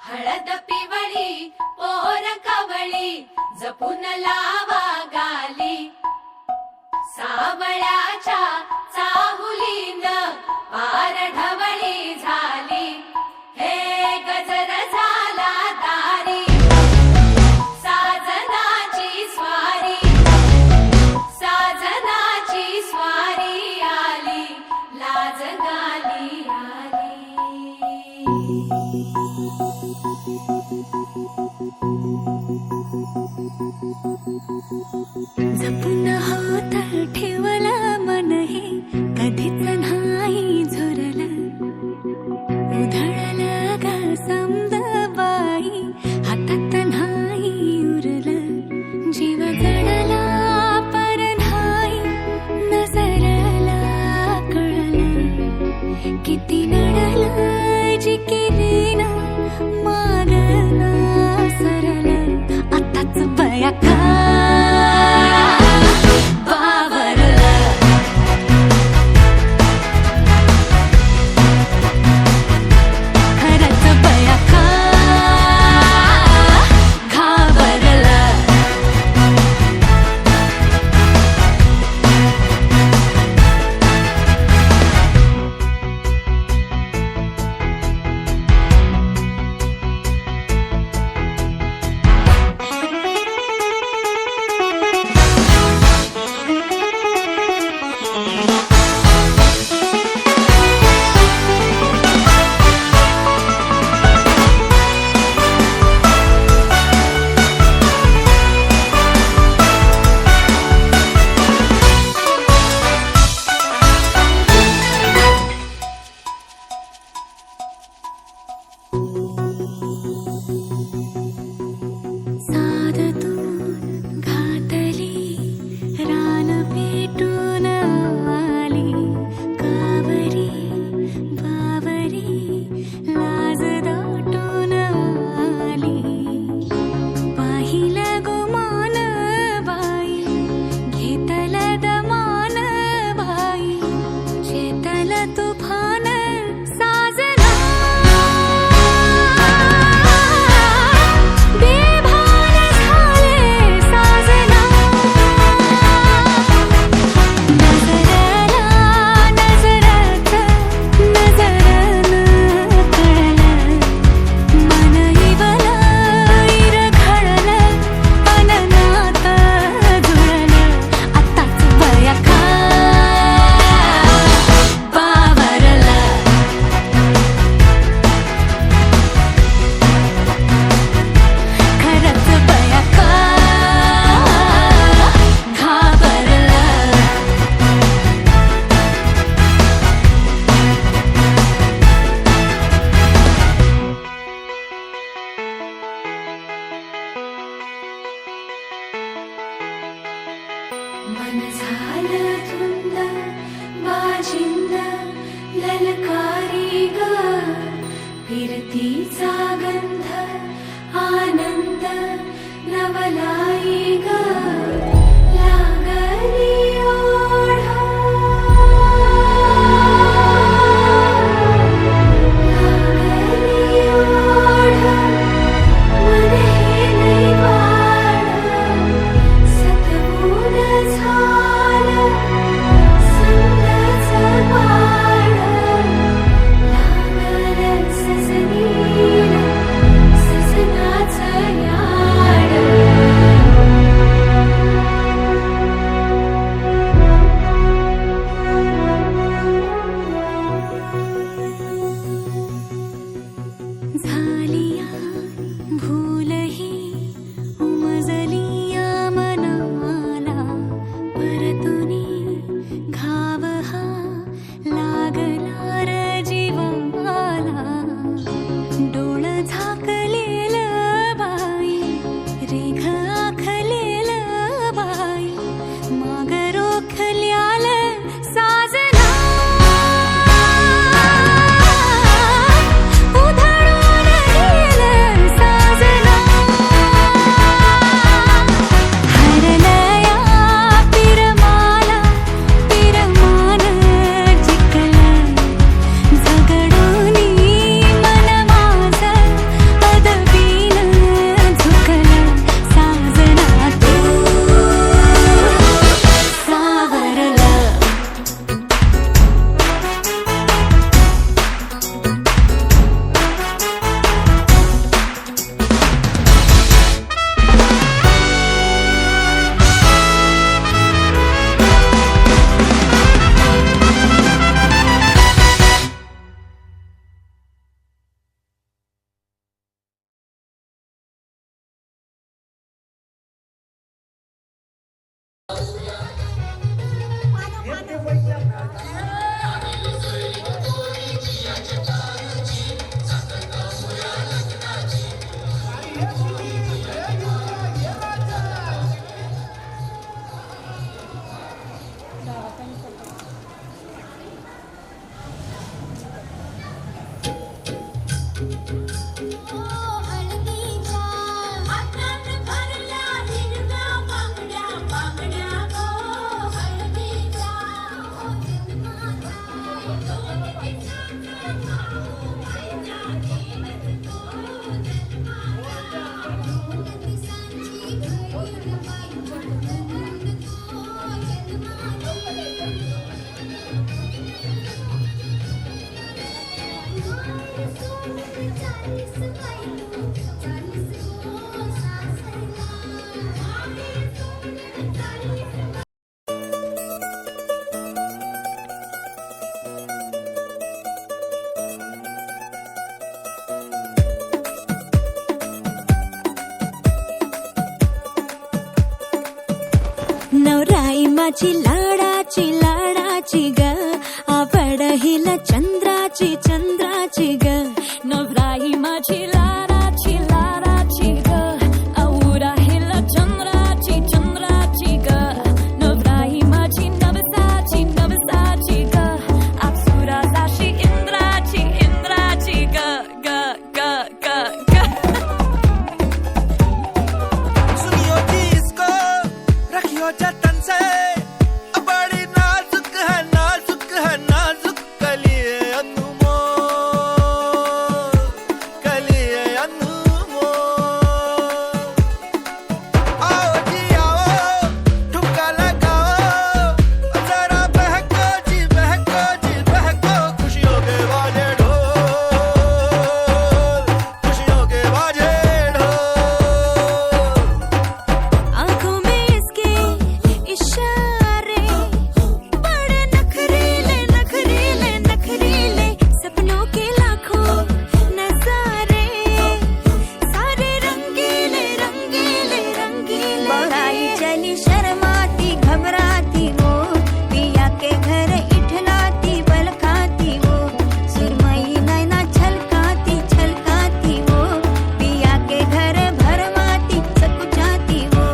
हळद पिवळी पोर कवळी जपून लावा गाली सावळ्याच्या चाहुलीन पार ढवळी झाली हे गजर झाला दारी साजनाची स्वारी आली लाज गाली आली जपून होत ठेवला मन हे कधीच नाही झुरलं उधळलं ग समद बाई हातात नाही उरलं जीव जडला पर नाही नजरला कळलं किती नडलं जी केली ना मागना सरलं आताच बया का मन झालं धुंद बाजिंद ललकारी ग फिरतीचा गंध आनंद नवलाई ग लागली ओढ लागली ओढ मन हे नाही वाढ सतबून झालं समजाच वाढ लागलं सजनीला सजनाचं याड नवराई माझी लाडाची लाडाची ग आवड हिला चंद्राची चंद्राची ग नवराई माझी लाडाची लाडाची ग आवडा हिला चंद्राची चंद्राची ग नवराई माझी नवसाची नवसाची ग अप्सराची इंद्राची इंद्राची ग ग ग ग ग सुनियो जी इसको रखियो जतन से बड़ी नाजुक है नाजुक कलिए अनमोल कलिए अनमोल आओ जी आओ ठुमका लगाओ जरा बहको खुशियों के बाजे ढोल खुशियों के बाजे ढोल आंखों में इसके इशारे बड़े नखरीले नखरीले नखरीले सपनों के लाखों नजारे सारे रंगीले रंगीले रंगीले बढ़ाई चली शर्माती घबराती वो पिया के घर इठलाती बल खाती वो सुरमई नैना छलकाती छलकाती वो पिया के घर भरमाती सकुचाती वो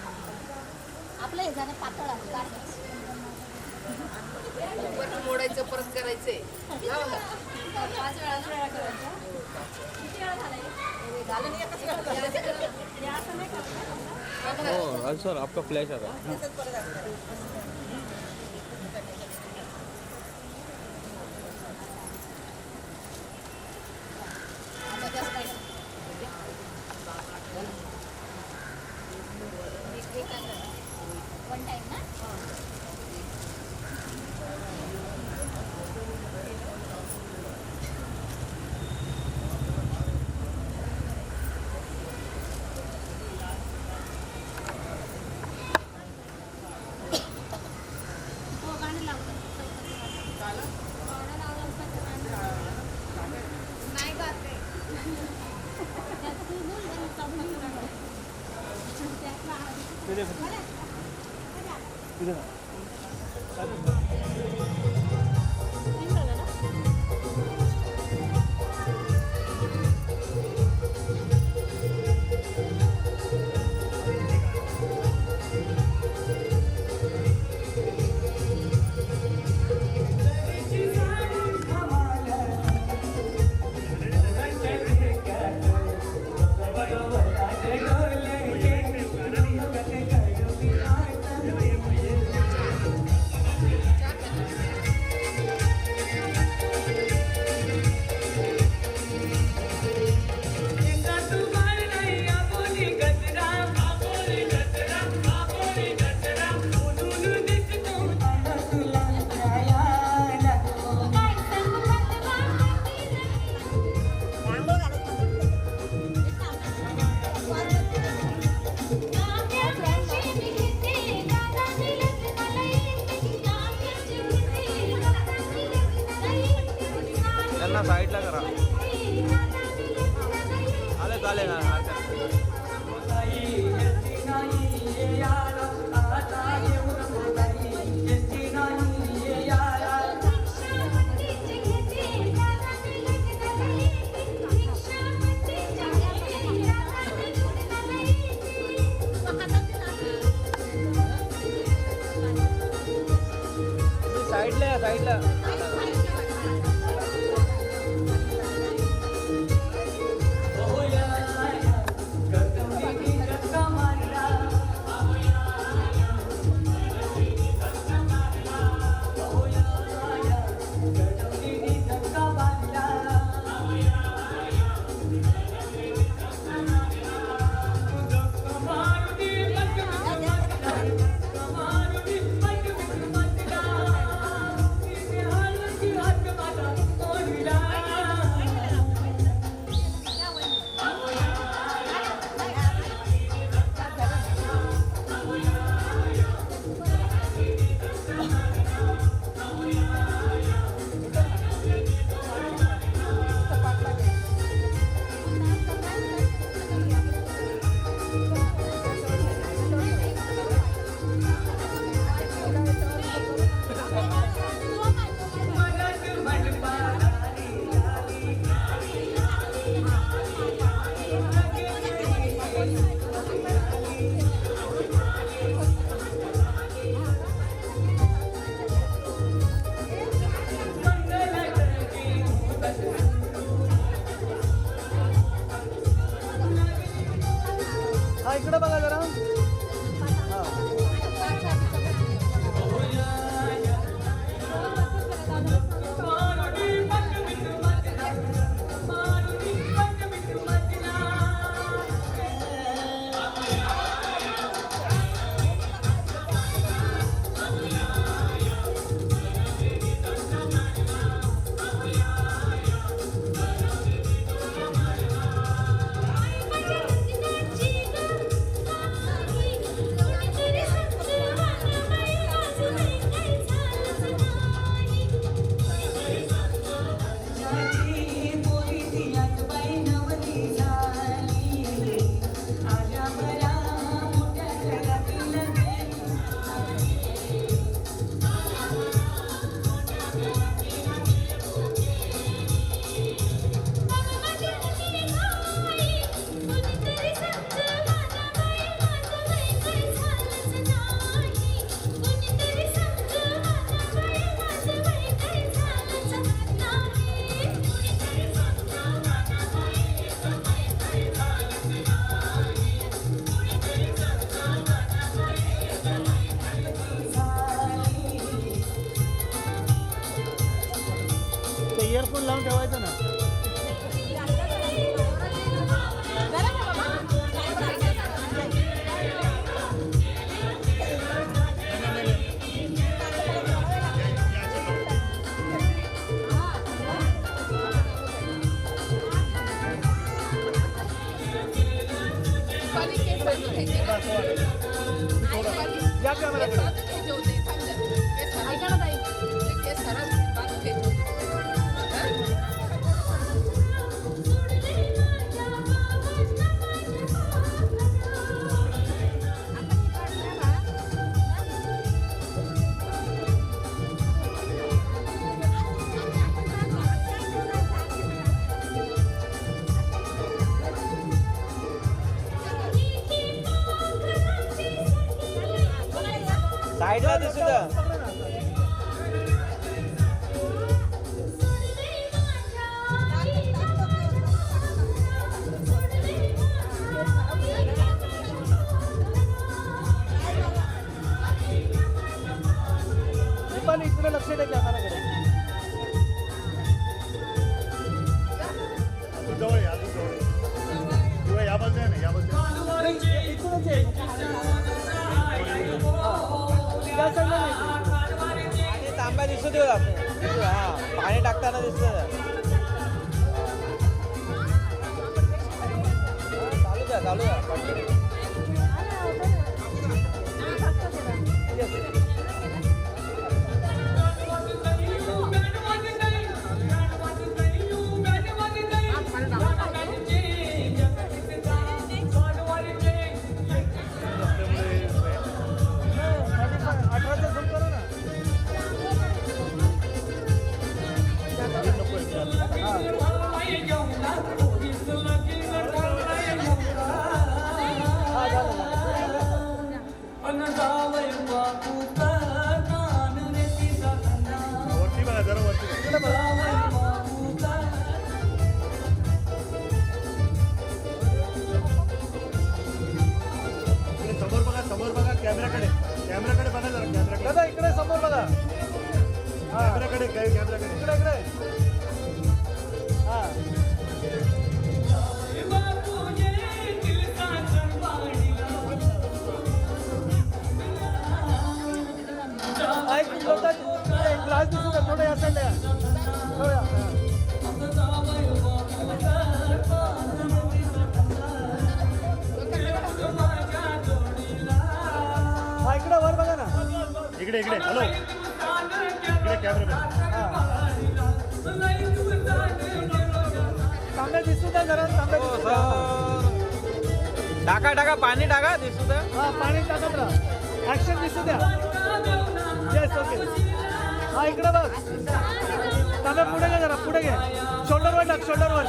आपलं हे झालं पातळ आहे, गाढ. मोडायचं परत करायचंय पाच वेळा करायचं. किती वेळा घालायचं? झालं नाही एकच वेळा करायचं. हे असं नाही करायचं. आज सर आपका फ्लैश आ रहा है आता जास्त नाही. वन टाइम ना. हो, गाणं लावलं. गाणं लावलं होतं तर नाही गात ते. त्यात तू बोल, त्याला चालू नका. त्यातला आवाज. त्यांना साईडला करा. आले चालेल ना साईडला या साईडला. हा इकडे बघा जरा. इयरफोन लावून ठेवायचं ना. या कॅमेराकडे. साईडला दिसू द्या. पण इकडे लक्ष द्या कॅमेराकडे. जवळ या जवळ या बाजूला ना या बाजूला इकडूनच आहे. त्या साईडला नाही. तांब्या दिसतो देऊ आपण. हा पाणी टाकताना दिसतं. चालू द्या चालू द्या. हा झालं. वरती बघा जरा वरती बघा. इकडे बघा. इकडे समोर बघा कॅमेराकडे बघा जरा कॅमेराकडे दादा इकडे समोर बघा. हा कॅमेराकडे कॅमेराकडे इकडे इकडे. हा एक ग्लास दिसू का थोडं या साईडला या. थोडं या. हा इकडे वर बघा ना. इकडे हॅलो इकडे कॅमेरा तांब्या दिसू द्या जरा. तांब्या दिसू द्या. टाका पाणी टाका दिसू द्या. हा पाणी टाकत राहा. ऍक्शन दिसू द्या. Yes okay. हा इकडे बघ. तांब्या पुढे घे जरा. पुढे घे. शोल्डरवर टाक. शोल्डरवर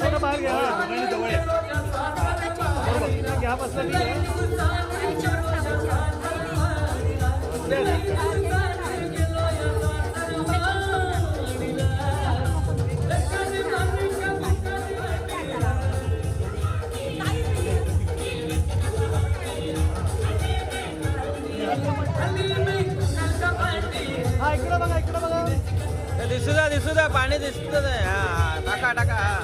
थोडं बाहेर घ्या. आणि जवळ या. बरोबर घ्या बसलं की हा इकडे बघा. दिसू द्या पाणी दिसत नाही. हा टाका हा.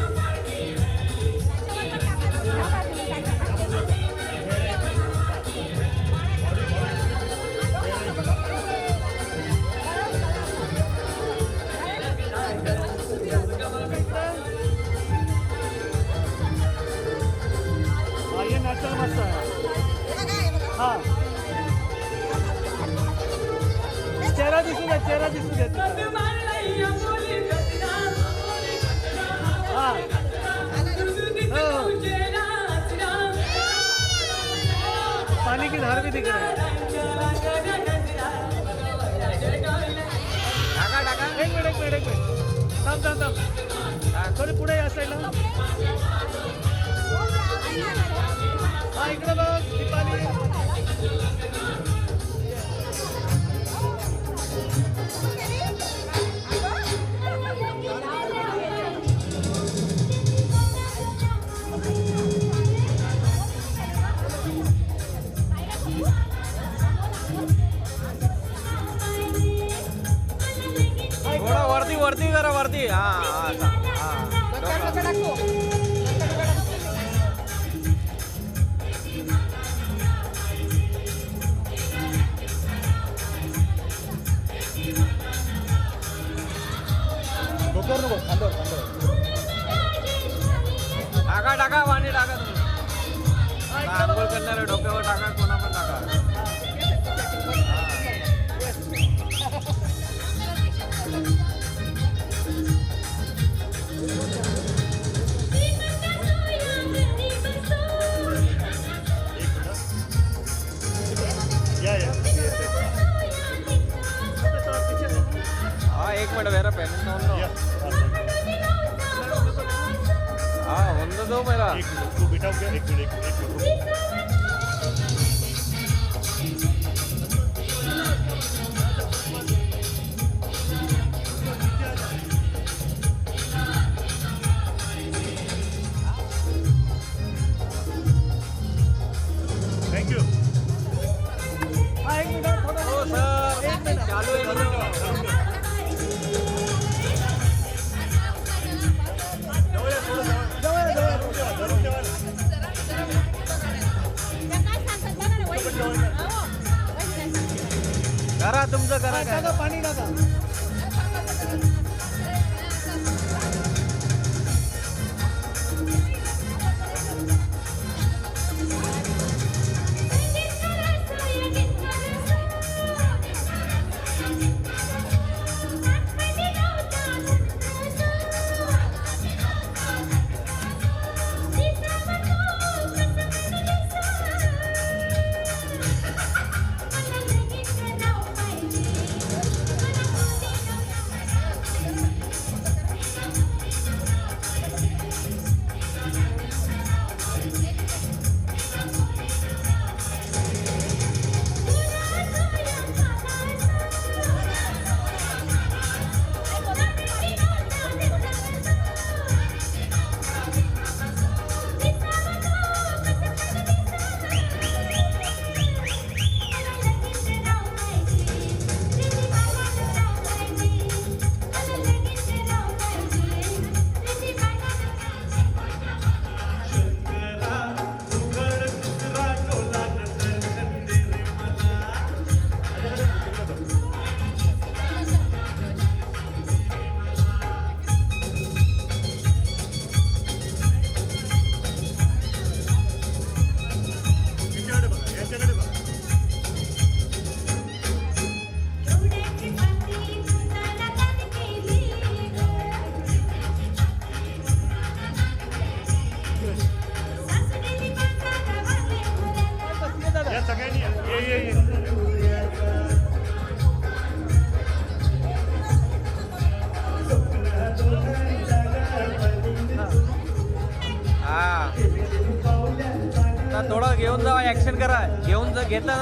हा ये नॅचरल मस्त आहे. हा चेहरा दिसू दे. हा पानी की धार भी दिख रहा है. टाका एक मिनिट थांब. थोडी पुढे या साईडला. हा इकडे बघ दीपाली. थोडा वरती जरा वरती. हा डोक्यावर नको. खांद्यावर. टाका पाणी टाका तुम्ही. आंघोळ करणारे डोक्यावर टाका. कोणा पण टाका. या हा एक मिनट वेरा पहले या. हा होंद दो मेरा. एक मिनिट तू बिठाव घ्या. एक मिनिट थँक्यू. हा एक मिनिट थोडं. हो सर. एक मिनिट. चालू आहे धरून ठेवा. जवळ या, थोडं जवळ. जवळ. धरून ठेवा ना. थोडं घेऊन जावा ऍक्शन करा घेऊन जा घेता ना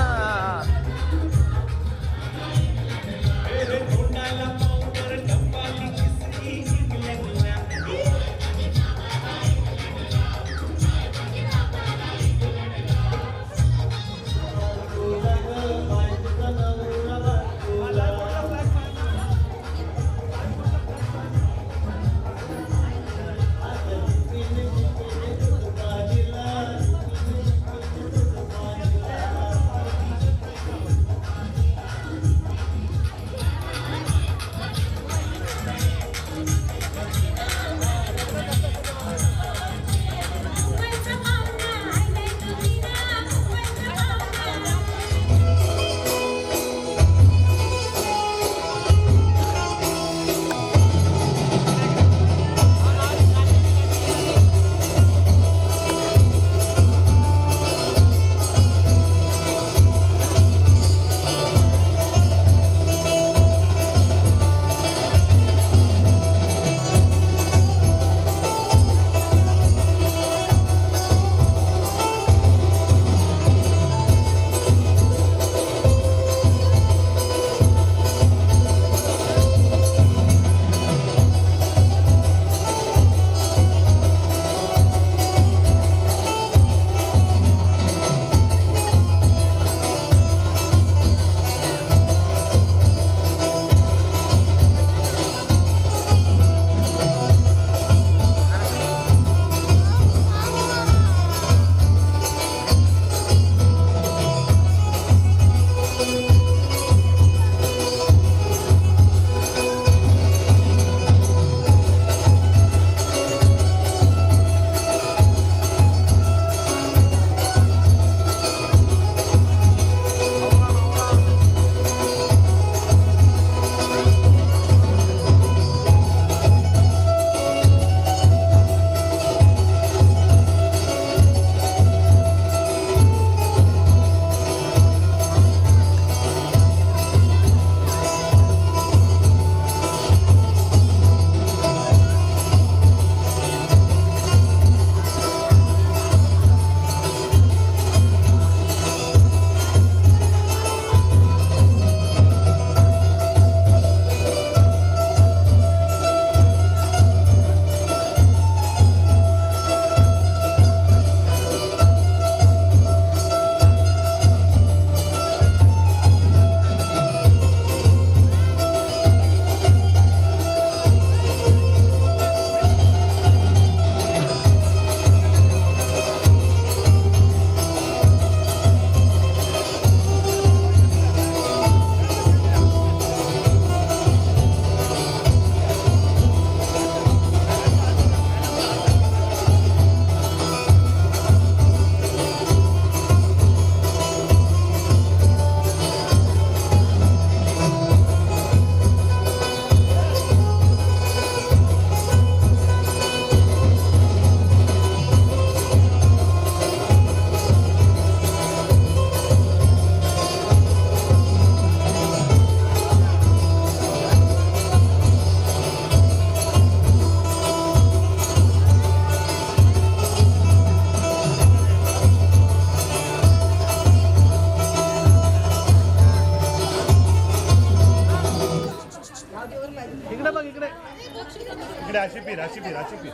इकडे अशी फिर अशी फिर अशी फिर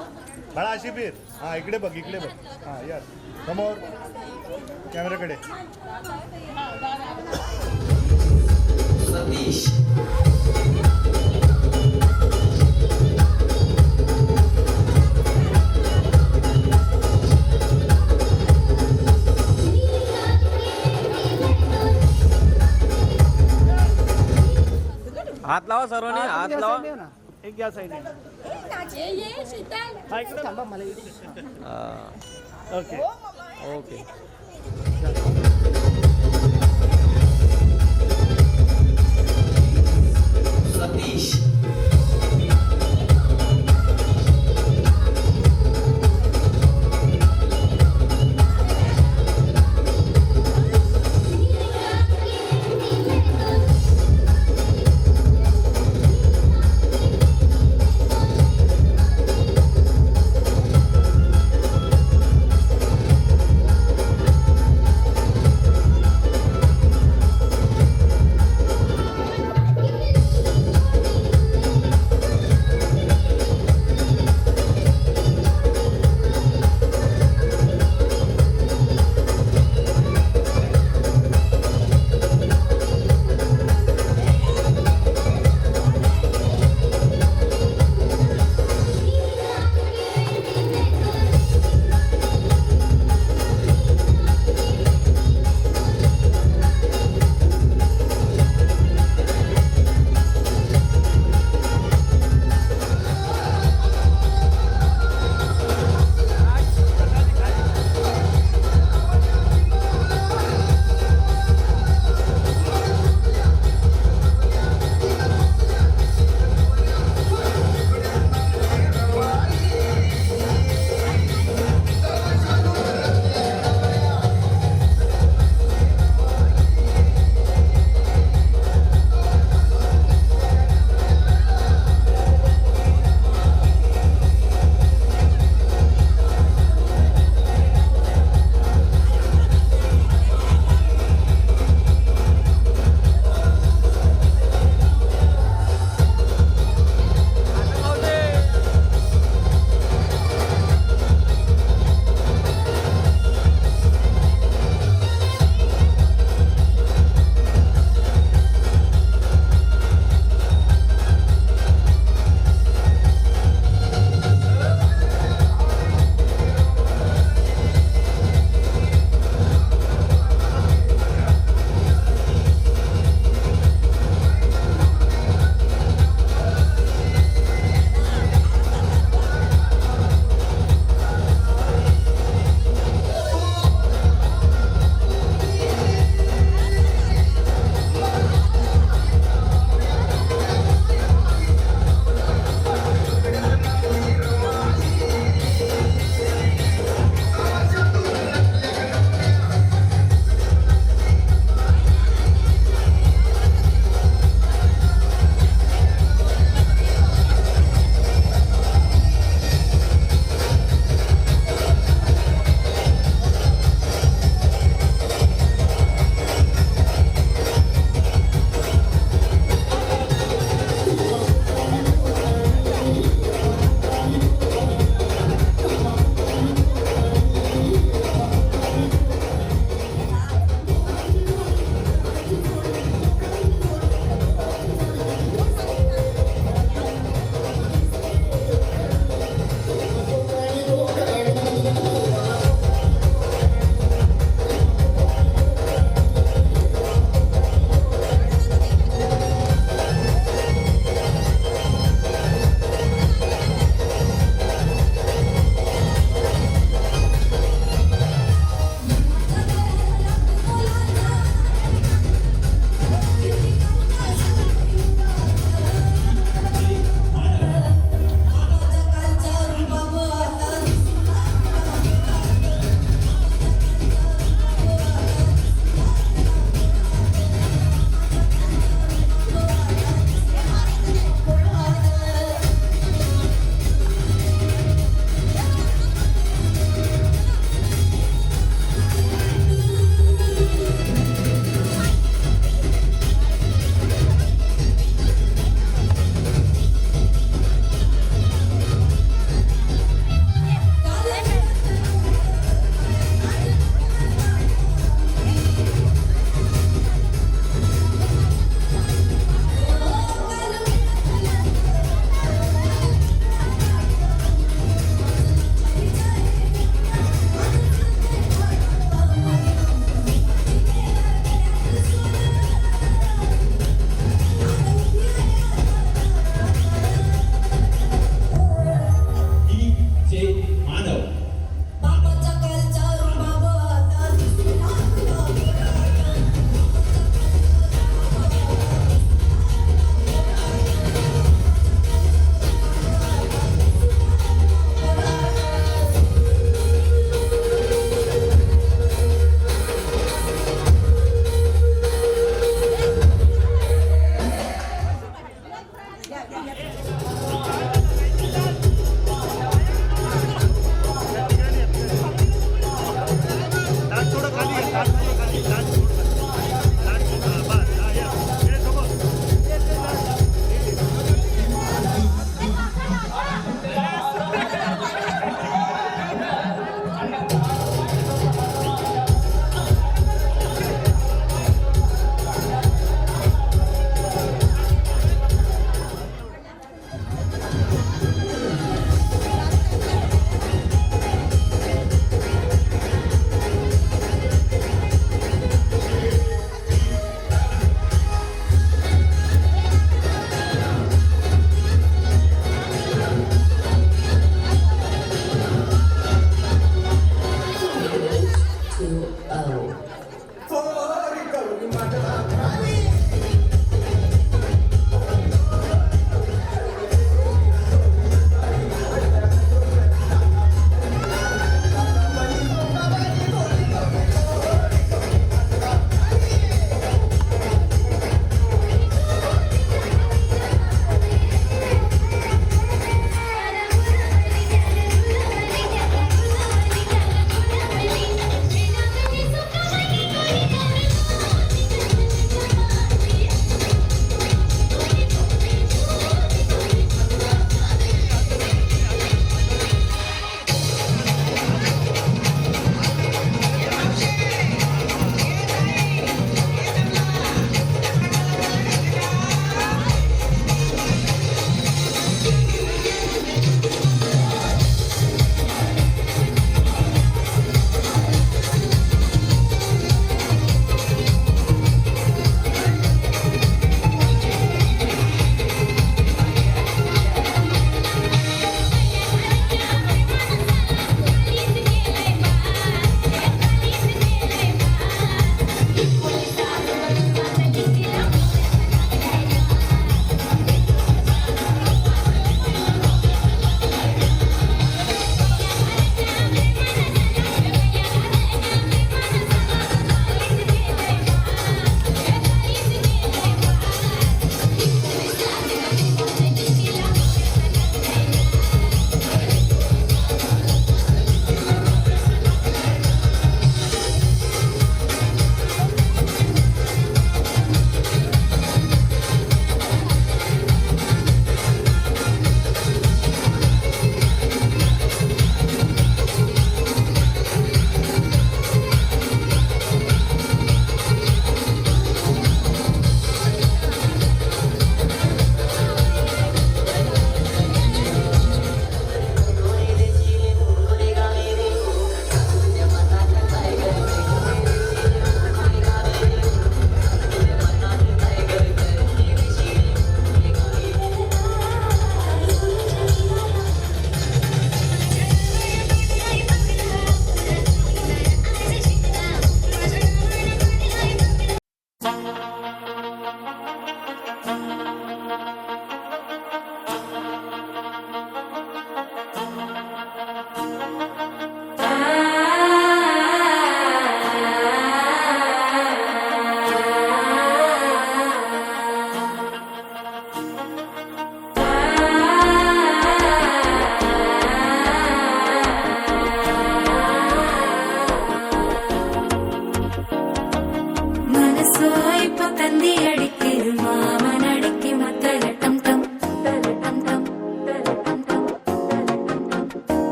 बाळा अशी फिर हा इकडे बघ हा यार समोर कॅमेराकडे सतीश हात लावा सर्वांनी हात लावा एक या साईडने हा इकडे थांबा मला ओके ओके सतीश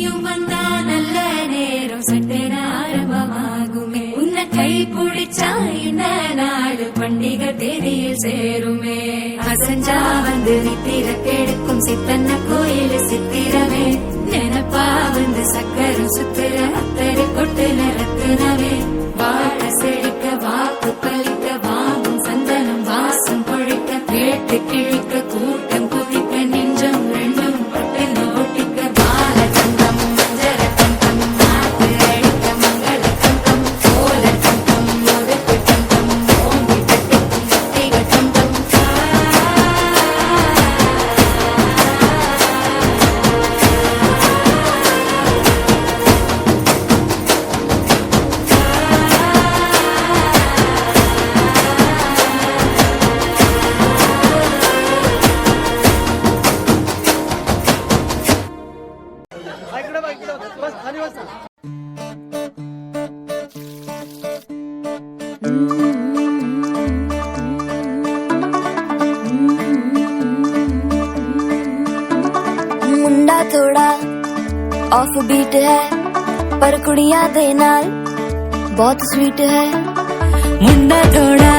நீயும் வந்தா நல்ல நேரம் சட்டென ஆரம்பமாகுமே உன்னை கை பிடிச்சா இந்த நாடு பண்டிகை தேதியில் சேருமே அசஞ்சா வந்து நித்திர கெடுக்கும் சித்தன்ன கோயில் சித்திரமே நினப்பா வந்து சக்கரம் சுத்துற அத்தரை கொட்டுல ரத்தினமே வாழ செழிக்க வாக்கு பலிக்க வாங்கும் சந்தனம் வாசம் பொழிக்க கேட்டு கிழிக்க கூட்டம் குதிக்க நெஞ்சம் ரெண்டும் பட்டுன்னு ஒட்டிக்க பால சந்தம் மஞ்சர தந்தம் நாட்டு அடிக்க மங்கள தந்தம் கோல தந்தம் ஒதுக்கு தந்தம் ஓங்கி தட்டுக்கும் முத்திக தந்தம் इकडे बघ इकडे बघ. बस खाली बस ना. मुंडा थोड़ा ऑफ बीट है पर कुड़ियां दे नाल बहुत स्वीट है मुंडा थोड़ा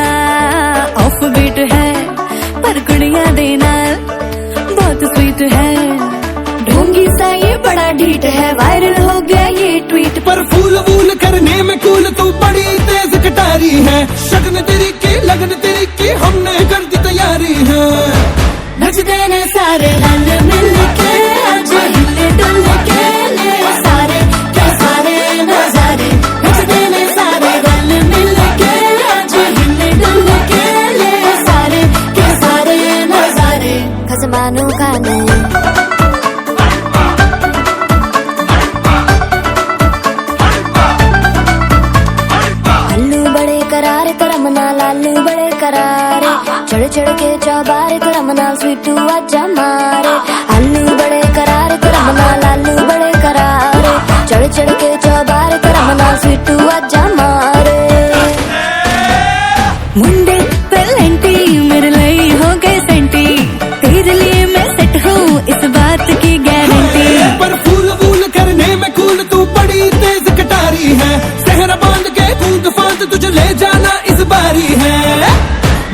ऑफ बीट है पर कुड़ियां दे नाल बहुत स्वीट है ढोंगी सा ये बड़ा ढीठ है वायरल हो गया ये ट्वीट पर फूल वूल करने में कूल तू बड़ी तेज कटारी है शगन तेरी की लगन तेरी की हमने कर दी तैयारी है नचते ने सारे रल मिल के आज हिले डुल के ले सारे के सारे नजारे नचते ने सारे रल मिल के आज हिले डुल के ले सारे के सारे नजारे खसमानों का नहीं आलू बड़े करारे करम नाल आलू बड़े करारे चढ़ चढ़ के चौबारे करम नाल स्वीटू आजा मारे आलू बड़े करारे करम नाल आलू बड़े करारे चढ़ चढ़ के चौबारे करम नाल स्वीटू आजा मारे मुंडे पेलेंटी मेरे लिए हो गए सेंटी तेरे लिए मैं सेट हूँ इस बात की गारंटी पर फूल वूल करने में कूल तू बड़ी तेज कटारी है सहरा बांध के कूद फांद तुझे ले जाना इस बारी है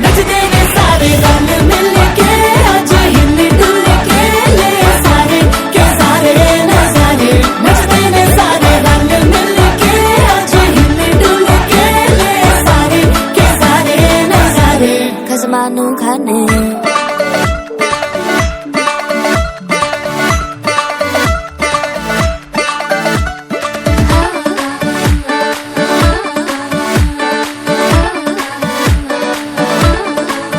नचते ने सारे रंग मिल के आज हिल डुल के ले सारे के सारे नजारे नचते ने सारे रंग मिल के आज हिल डुल के ले सारे के सारे नजारे खसमानू खाने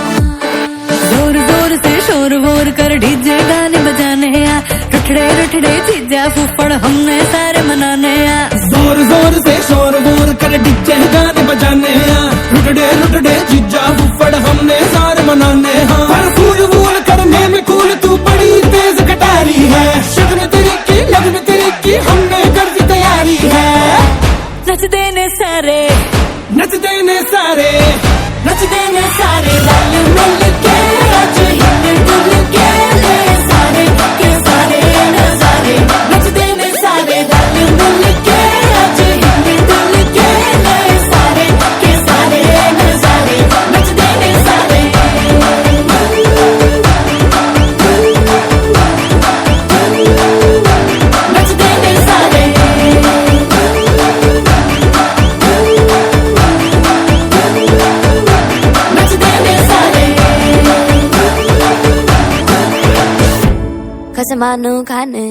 जोर जोर से शोर वोर कर डीजे गाने बजाने आ रठड़े रठड़े चीजा फूफड़ हमने सारे मनाने आ जोर जोर से शोर वोर कर डिजे गाने बजाने हैं लुटड़े लुटड़े जीजा फुफड़ हमने सारे मनाने हैं पर फूल वूल करने में कूल तू बड़ी तेज कटारी है शगन तेरी की लगन तेरी की हमने कर दी तैयारी है नचते ने सारे नचते ने सारे नचते ने सारे रल मिल के आज हिल डुल के ले सारे के सारे नजारे नचते ने सारे रल मिल के आज हिल डुल के ले सारे के सारे नजारे नचते ने सारे नचते ने सारे नचते ने सारे खसमानू खाने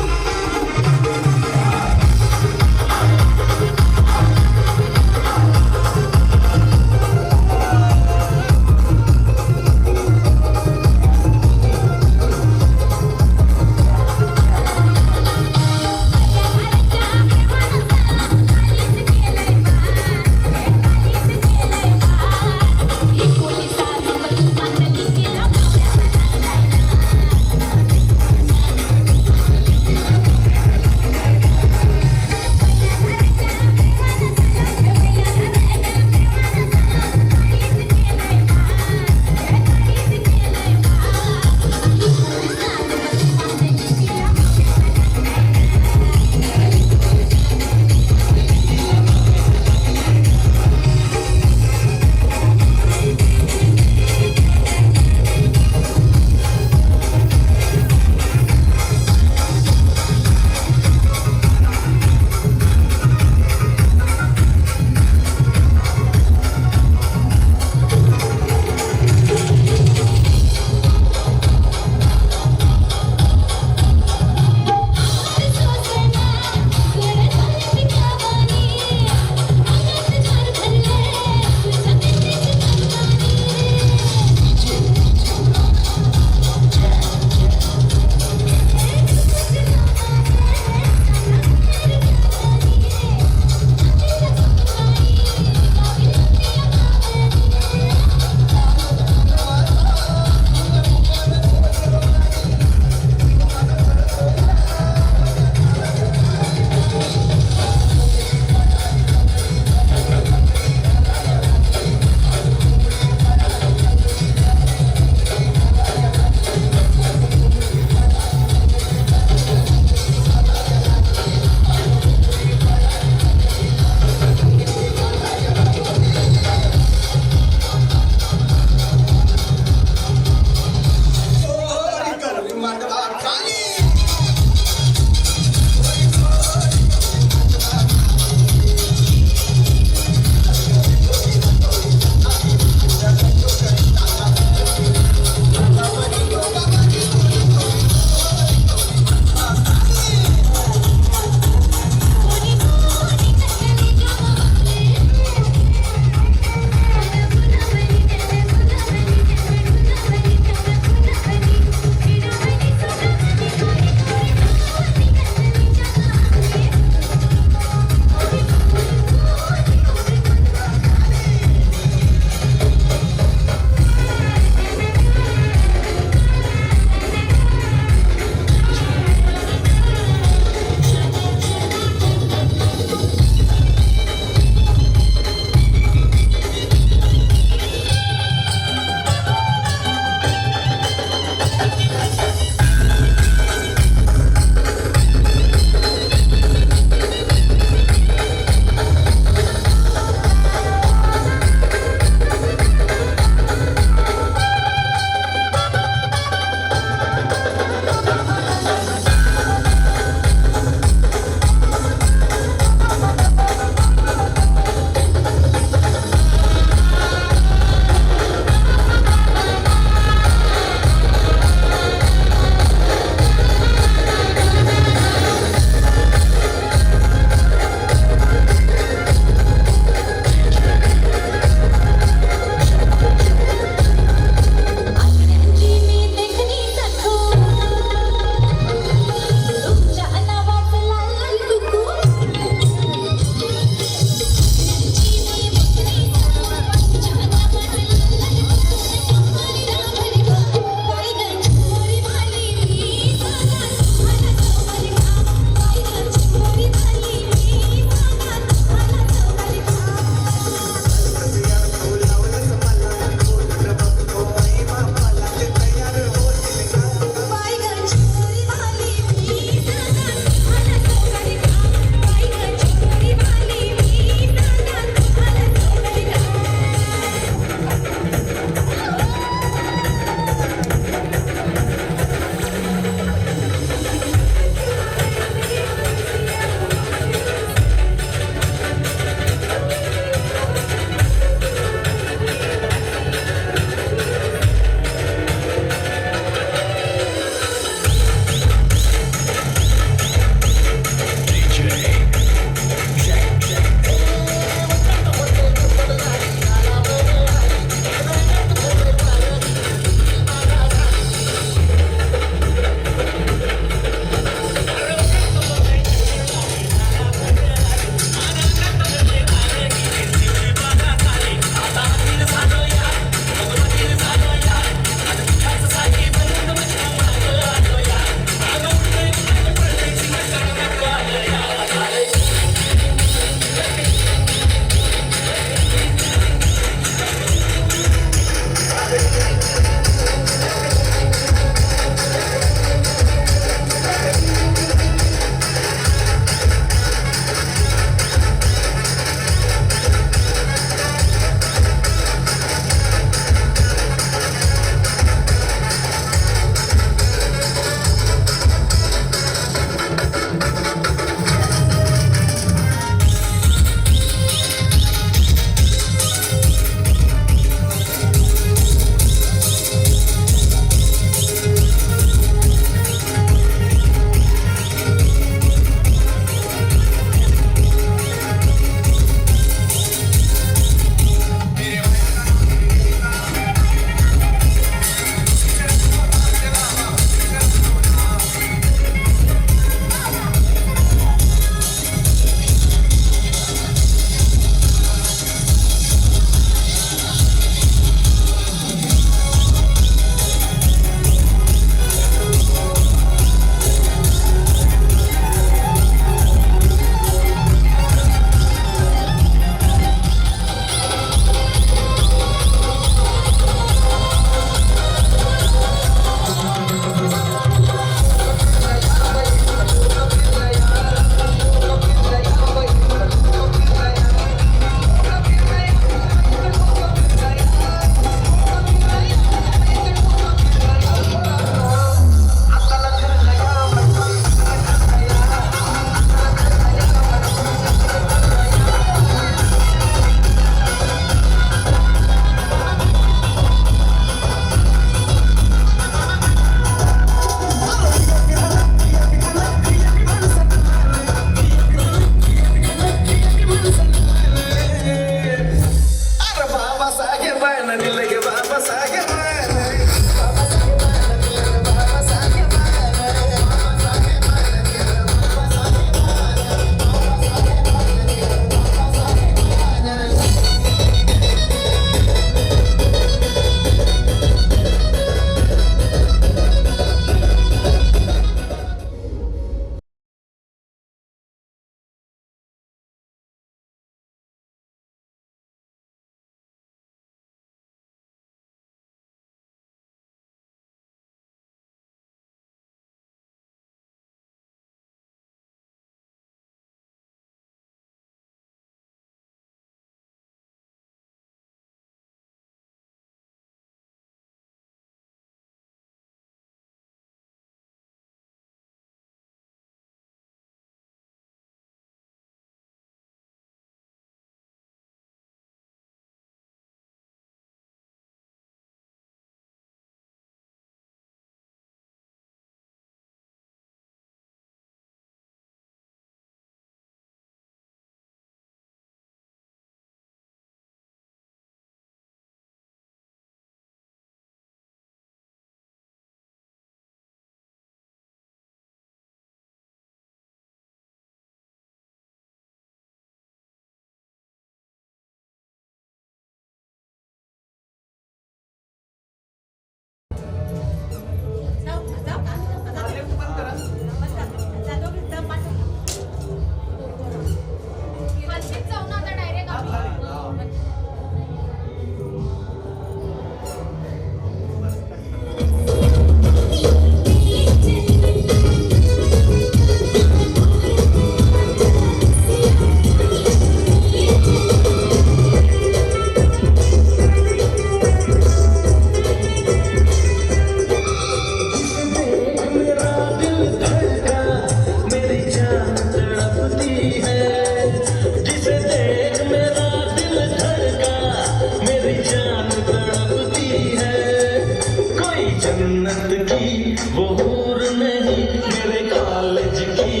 जन्नत की वो हूर नहीं मेरे कॉलेज की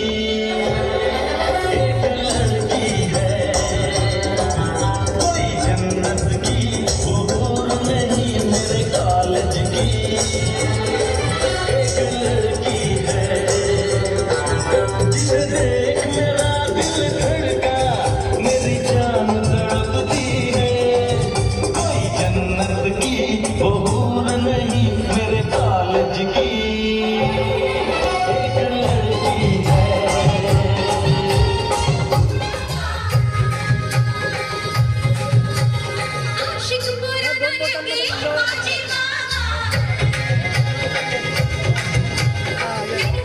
एक लड़की है कोई जन्नत की वो हूर नहीं मेरे कॉलेज की एक लड़की है जिसे देख मेरा दिल धड़का मेरी जान तड़पती है कोई जन्नत की वो हूर नहीं मेरे कॉलेज की एक लड़की है आशिक पुराना लगे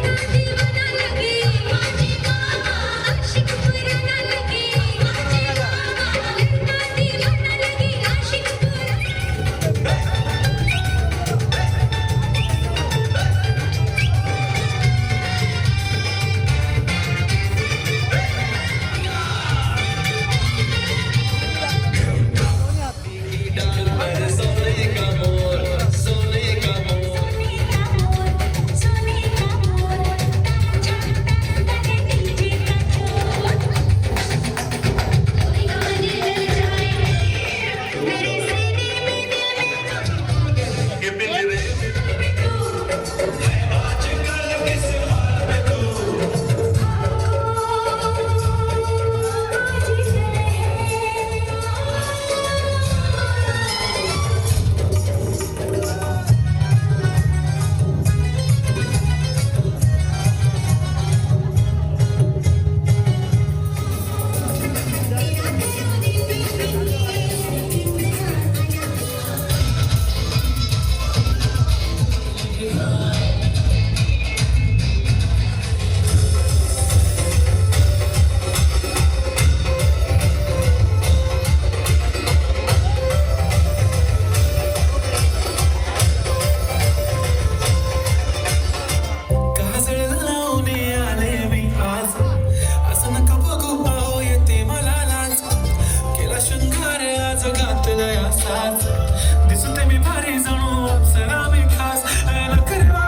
माझी दीवाना लगे माझी आशिक पुराना लगे माझी दीवाना लगे आशिक काजळ लावणे आले मी आज असं नका बघू पाहू येते मला लाज केला शृंगार आज घातलाय साज दिसते मी भारी जणू अप्सरा मी खास नखरे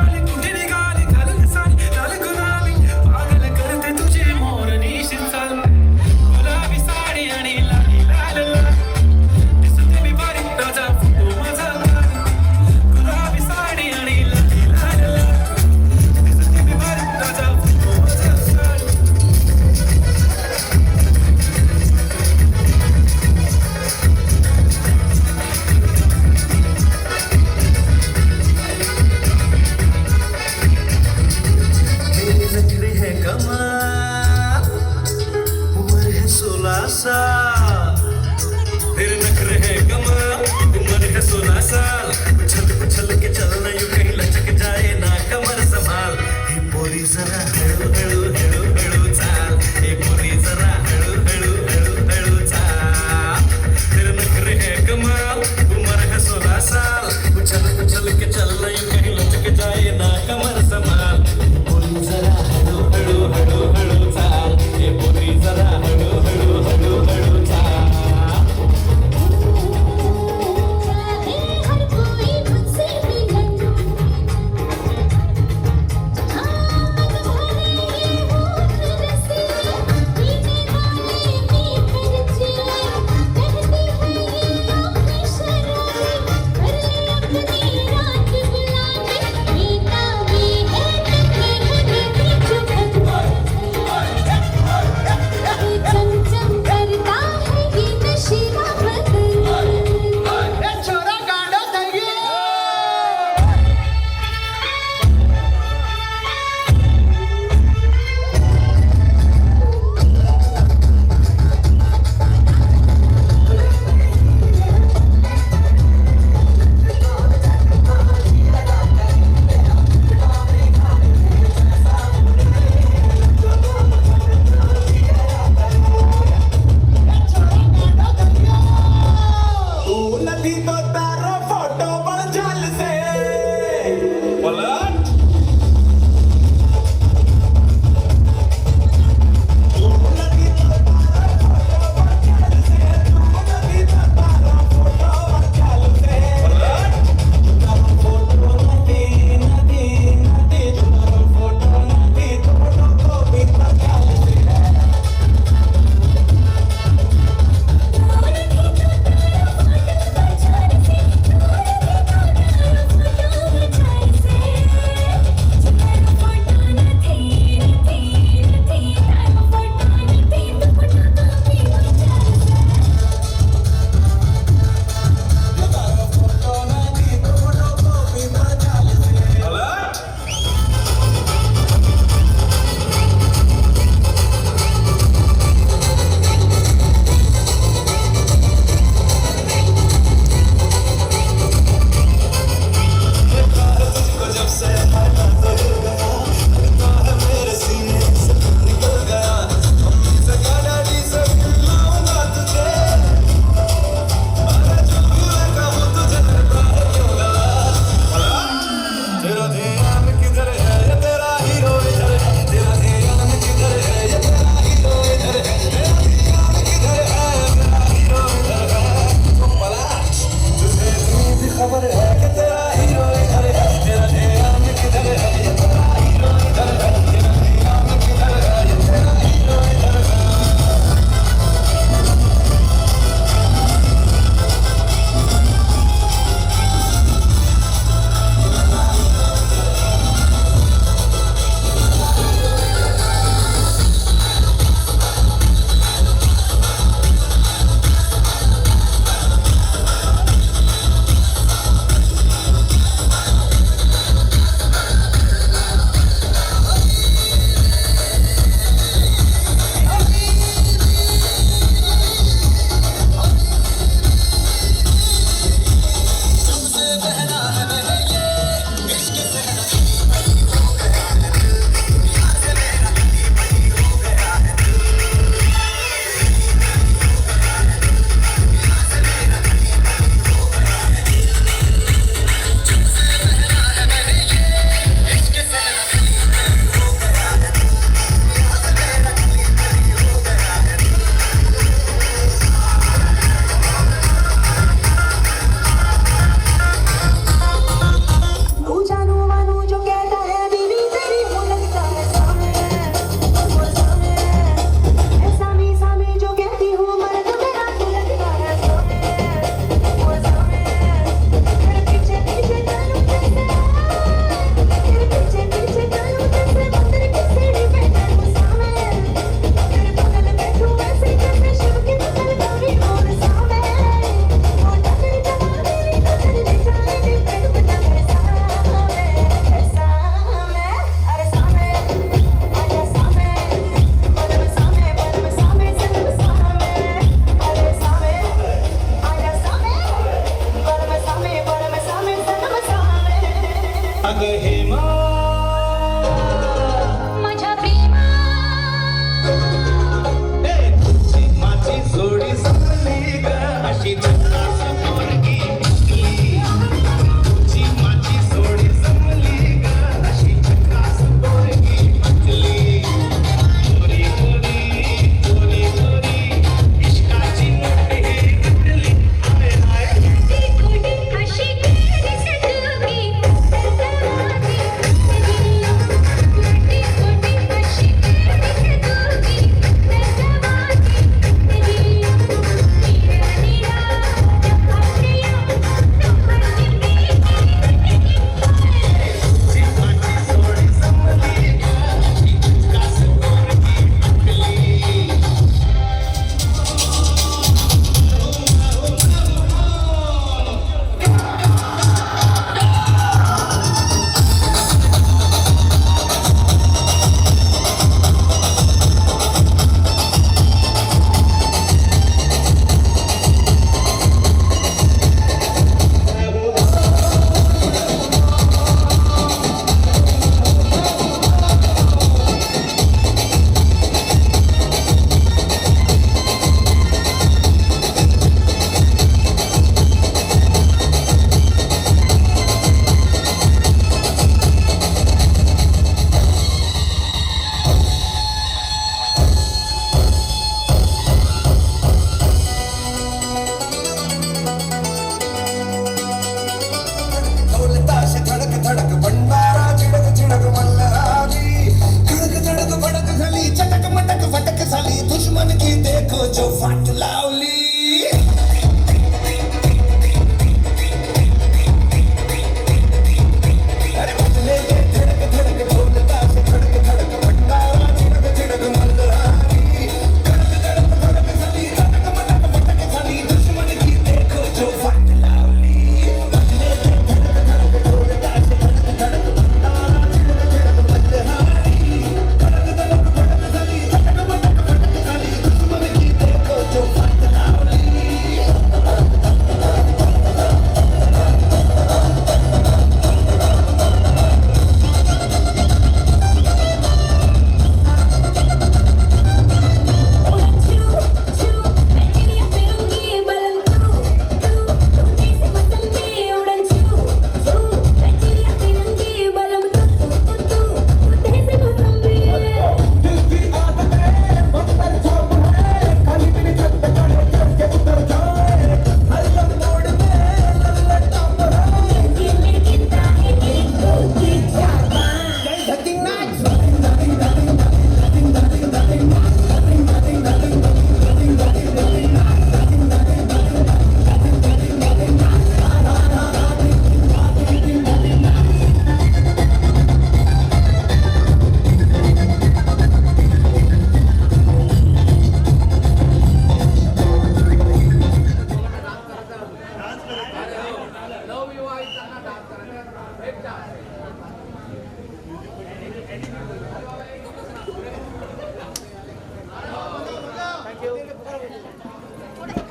माझ्या प्रेमा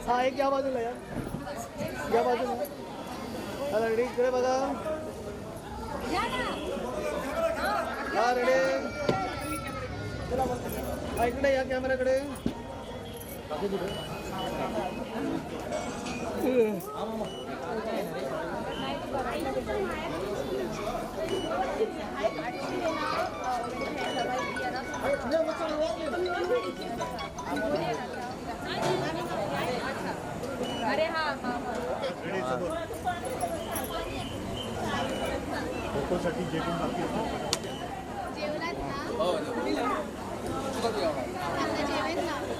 हा एक या बाजूला या बाजूला रेडी इकडे बघा हा रेडी हा इकडे या कॅमेराकडे अरे हा फोटोसाठी जे पण बाकी आहे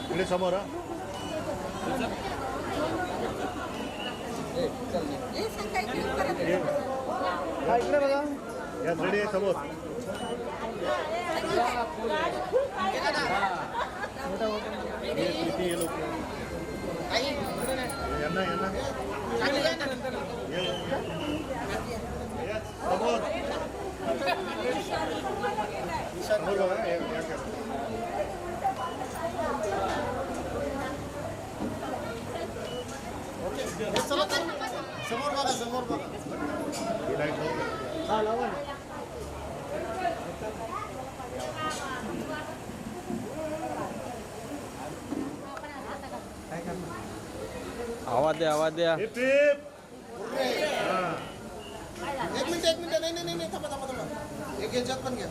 इकडे समोर हा इकडे बघा या रेडी आहे समोर किती लोक यांना यांना समोर समोर बघा समोर बघा हा लावा आवाज द्या आवाज द्या. Heap heap. एक मिनिट नाही थांबा एक याच्यात पण घ्या.